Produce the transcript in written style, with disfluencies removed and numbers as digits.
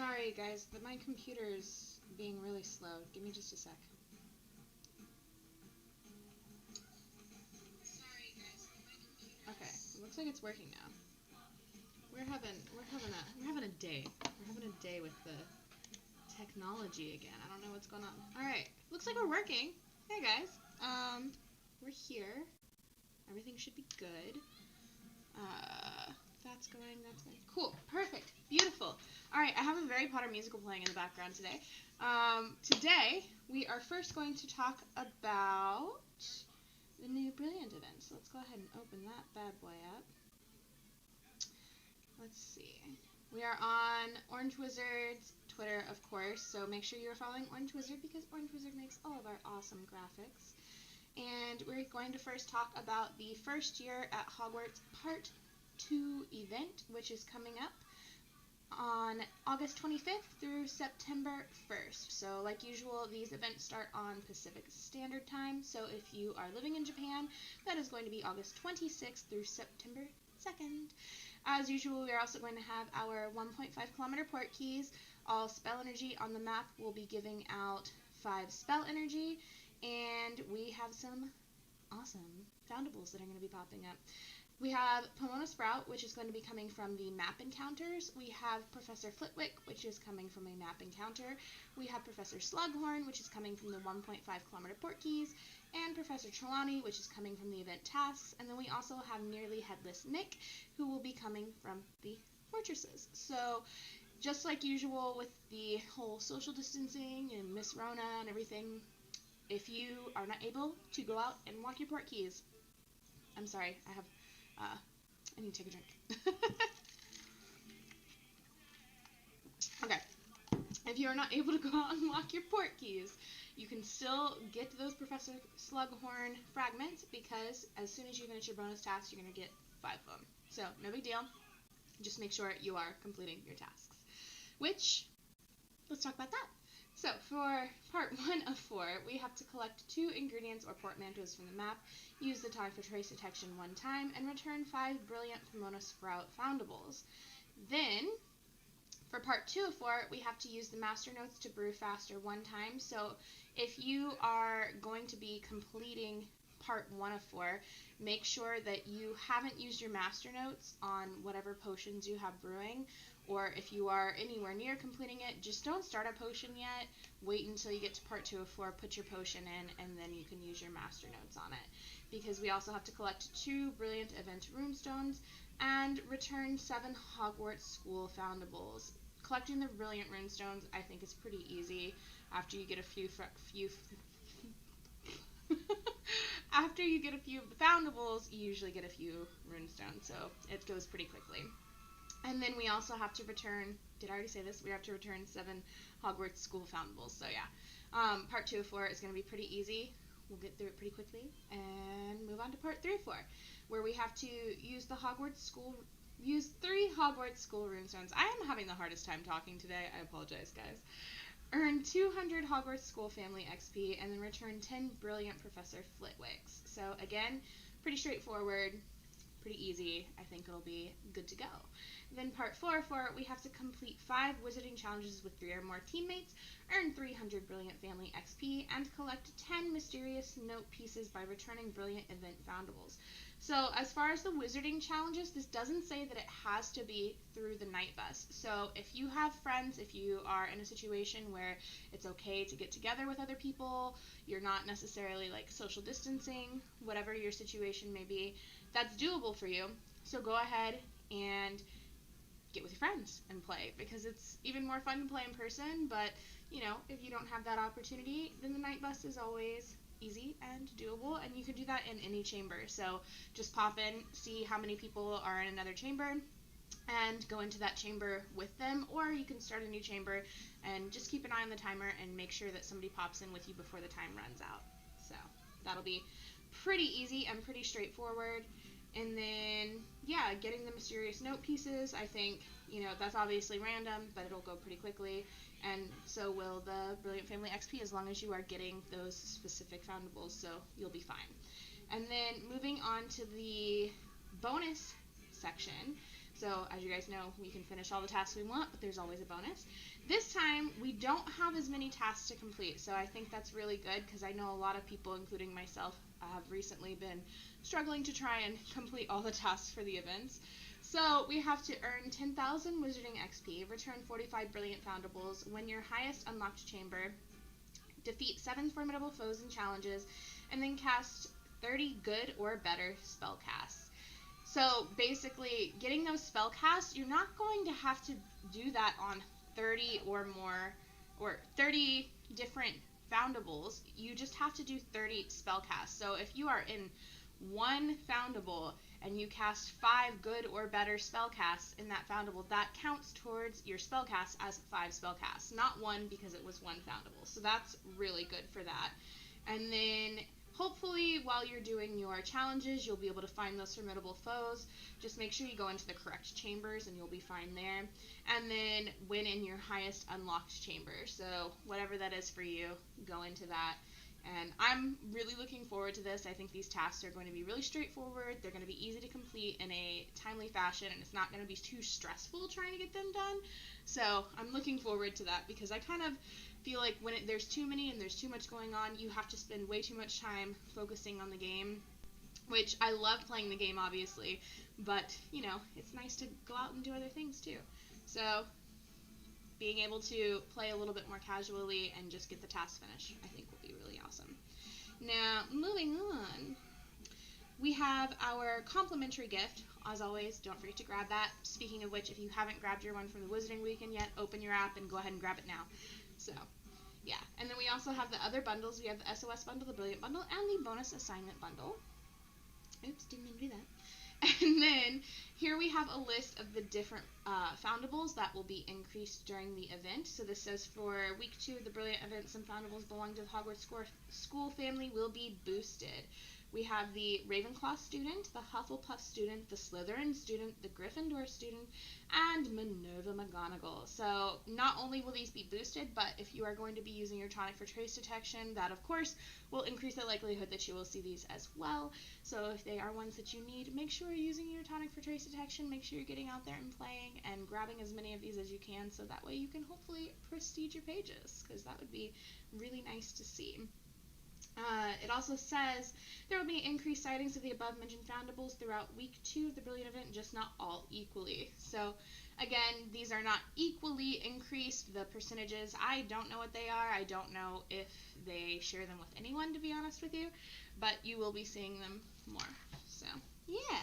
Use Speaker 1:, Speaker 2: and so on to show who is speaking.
Speaker 1: Sorry guys, but my computer's being really slow. Give me just a sec. Okay, it looks like it's working now. We're having a day. We're having a day with the technology again. I don't know what's going on. All right, looks like we're working. Hey guys, we're here. Everything should be good. That's going. Cool, perfect, beautiful. All right, I have a Harry Potter musical playing in the background today. Today we are first going to talk about the new Brilliant event. So let's go ahead and open that bad boy up. Let's see. We are on Orange Wizard's Twitter, of course, so make sure you're following Orange Wizard because Orange Wizard makes all of our awesome graphics. And we're going to first talk about the First Year at Hogwarts Part 2 event, which is coming up on August 25th through September 1st. So like usual, these events start on Pacific Standard Time. So if you are living in Japan, that is going to be August 26th through September 2nd. As usual, we are also going to have our 1.5 kilometer port keys. All spell energy on the map will be giving out 5 spell energy, and we have some awesome foundables that are going to be popping up. We have Pomona Sprout, which is going to be coming from the map encounters. We have Professor Flitwick, which is coming from a map encounter. We have Professor Slughorn, which is coming from the 1.5 kilometer port keys. And Professor Trelawney, which is coming from the event tasks. And then we also have Nearly Headless Nick, who will be coming from the fortresses. So just like usual with the whole social distancing and Miss Rona and everything, if you are not able to go out and walk your port keys, I'm sorry, I need to take a drink. Okay. If you are not able to go out and walk your port keys, you can still get those Professor Slughorn fragments because as soon as you finish your bonus tasks, you're going to get 5 of them. So, no big deal. Just make sure you are completing your tasks. Which, let's talk about that. So, for part 1 of 4, we have to collect 2 ingredients or portmanteaus from the map, use the time for trace detection 1 time, and return 5 brilliant Pomona Sprout foundables. Then, for part 2 of 4, we have to use the master notes to brew faster 1 time. So, if you are going to be completing part 1 of 4, make sure that you haven't used your master notes on whatever potions you have brewing, or if you are anywhere near completing it, just don't start a potion yet. Wait until you get to part 2 of 4, put your potion in, and then you can use your master notes on it. Because we also have to collect 2 Brilliant Event Runestones and return 7 Hogwarts School foundables. Collecting the Brilliant Runestones, I think, is pretty easy. After you get a few after you get a few of the foundables, you usually get a few runestones, so it goes pretty quickly. And then we also have to return, did I already say this? We have to return 7 Hogwarts School foundables, so yeah. Part 2 of 4 is going to be pretty easy. We'll get through it pretty quickly and move on to part 3 of 4, where we have to use 3 Hogwarts School runestones. I am having the hardest time talking today. I apologize, guys. Earn 200 Hogwarts School Family XP, and then return 10 Brilliant Professor Flitwicks. So again, pretty straightforward, pretty easy. I think it'll be good to go. Then part 4 of 4, we have to complete 5 wizarding challenges with 3 or more teammates, earn 300 Brilliant Family XP, and collect 10 mysterious note pieces by returning Brilliant Event foundables. So as far as the wizarding challenges, this doesn't say that it has to be through the night bus. So if you have friends, if you are in a situation where it's okay to get together with other people, you're not necessarily like social distancing, whatever your situation may be, that's doable for you. So go ahead and get with your friends and play, because it's even more fun to play in person. But you know, if you don't have that opportunity, then the night bus is always easy and doable, and you can do that in any chamber. So just pop in, see how many people are in another chamber, and go into that chamber with them, or you can start a new chamber and just keep an eye on the timer and make sure that somebody pops in with you before the time runs out. So that'll be pretty easy and pretty straightforward. And then, yeah, getting the mysterious note pieces, I think, you know, that's obviously random, but it'll go pretty quickly. And so will the Brilliant Family XP, as long as you are getting those specific foundables, so you'll be fine. And then moving on to the bonus section, So as you guys know, we can finish all the tasks we want, but there's always a bonus. This time, we don't have as many tasks to complete, so I think that's really good because I know a lot of people, including myself, have recently been struggling to try and complete all the tasks for the events. So we have to earn 10,000 Wizarding XP, return 45 Brilliant Foundables, win your highest unlocked chamber, defeat 7 formidable foes and challenges, and then cast 30 good or better spell casts. So basically, getting those spell casts, you're not going to have to do that on 30 or more, or 30 different foundables. You just have to do 30 spell casts. So if you are in one foundable and you cast 5 good or better spell casts in that foundable, that counts towards your spell cast as 5 spell casts, not 1 because it was 1 foundable. So that's really good for that. And then hopefully while you're doing your challenges, you'll be able to find those formidable foes. Just make sure you go into the correct chambers and you'll be fine there. And then win in your highest unlocked chamber. So whatever that is for you, go into that. And I'm really looking forward to this. I think these tasks are going to be really straightforward. They're going to be easy to complete in a timely fashion, and it's not going to be too stressful trying to get them done. So I'm looking forward to that because I kind of feel like when there's too many and there's too much going on, you have to spend way too much time focusing on the game, which I love playing the game, obviously, but, you know, it's nice to go out and do other things, too. So being able to play a little bit more casually and just get the task finished, I think will be really awesome. Now, moving on, we have our complimentary gift. As always, don't forget to grab that. Speaking of which, if you haven't grabbed your one from the Wizarding Weekend yet, open your app and go ahead and grab it now. So, yeah. And then we also have the other bundles. We have the SOS Bundle, the Brilliant Bundle, and the Bonus Assignment Bundle. Oops, didn't mean to do that. And then here we have a list of the different foundables that will be increased during the event. So this says for week 2 of the Brilliant event, some foundables belonging to the Hogwarts school family will be boosted. We have the Ravenclaw student, the Hufflepuff student, the Slytherin student, the Gryffindor student, and Minerva McGonagall. So not only will these be boosted, but if you are going to be using your tonic for trace detection, that of course will increase the likelihood that you will see these as well. So if they are ones that you need, make sure you're using your tonic for trace detection, make sure you're getting out there and playing and grabbing as many of these as you can, so that way you can hopefully prestige your pages, because that would be really nice to see. It also says there will be increased sightings of the above mentioned foundables throughout week 2 of the Brilliant event, just not all equally. So again, these are not equally increased. The percentages, I don't know what they are. I don't know if they share them with anyone, to be honest with you, but you will be seeing them more. So yeah.